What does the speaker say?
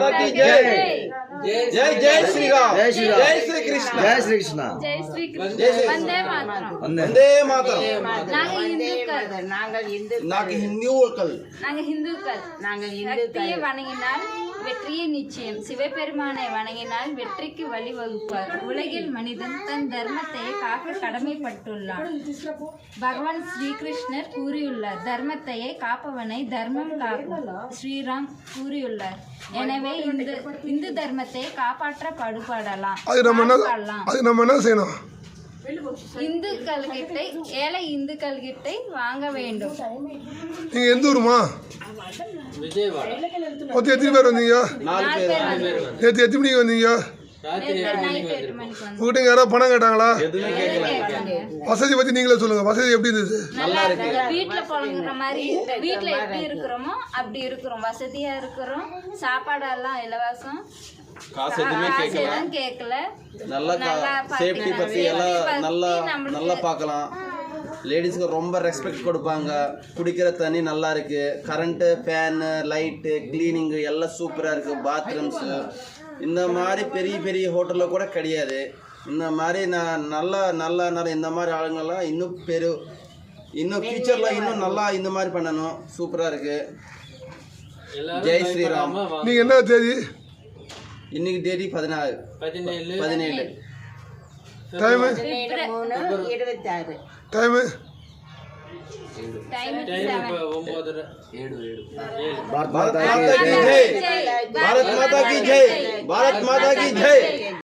माता की जय। जय जय श्री राम। जय श्री राम। जय श्री कृष्ण। जय श्री कृष्ण। जय श्री जय कृष्ण। श्री वंदे मातरम। वंदे मातरम। நாங்கள் இந்துக்கள். நாங்கள் ஹிந்துக்கள். நாங்கள் இந்துக்கள். சக்தியை வணங்கினால் வெற்றியை நிச்சயம். சிவபெருமானை வணங்கினால் வெற்றிக்கு வழிவகுப்பார். உலகில் மனிதன் தன் தர்மத்தை காக்க கடமைப்பட்டுள்ளான். பகவான் ஸ்ரீகிருஷ்ணர் கூறியுள்ளார், தர்மத்தையே காப்பவனை தர்மம் காக்கும். ஸ்ரீராம் கூறியுள்ளார். எனவே இந்து தர்மத்தை காப்பாற்ற பாடுபடலாம். அது நம்ம என்ன செய்யணும்? இந்துக்கள் கிட்ட ஏழை இந்துக்கள் கிட்ட வாங்க வேண்டும். நீங்க எந்த ஊருமா? மொத்தம் எத்தனை பேர் வந்தீங்க? 4 பேர். நேற்று எத்தனை மணிக்கு வந்தீங்க? நைட் 8 மணிக்கு வந்து உங்ககிட்ட யாராவது பணம் கேட்டாங்களா? எதுவுமே கேட்கல. வசதி பத்தி நீங்களே சொல்லுங்க. வசதி எப்படி இருந்துச்சு? நல்லா இருக்கு. வீட்ல புழங்குற மாதிரி வீட்ல எப்படி இருக்கிறோமோ அப்படி இருக்கிறோம். வசதியா இருக்கிறோம். சாப்பாடெல்லாம் இலவசம். காசு எதுவுமே கேட்கல. நல்லா சேஃப்டி பத்தி எல்லாம் நல்லா பார்க்கலாம். லேடிஸ்க்கு ரொம்ப ரெஸ்பெக்ட் கொடுப்பாங்க. குடிக்கிற தண்ணி நல்லா இருக்கு. கரண்ட்டு, ஃபேனு, லைட்டு, கிளீனிங்கு எல்லாம் சூப்பராக இருக்குது. பாத்ரூம்ஸு இந்த மாதிரி பெரிய பெரிய ஹோட்டலில் கூட கிடையாது. இந்த மாதிரி நான் நல்லா இந்த மாதிரி ஆளுங்கள்லாம் இன்னும் ஃபியூச்சரில் இன்னும் நல்லா இந்த மாதிரி பண்ணணும். சூப்பராக இருக்குது. ஜெய் ஸ்ரீராம். நீங்க என்ன தேதி? இன்னைக்கு தேதி 17. டைமு? டைமு? भारत माता की जय। भारत माता की जय। भारत माता की जय।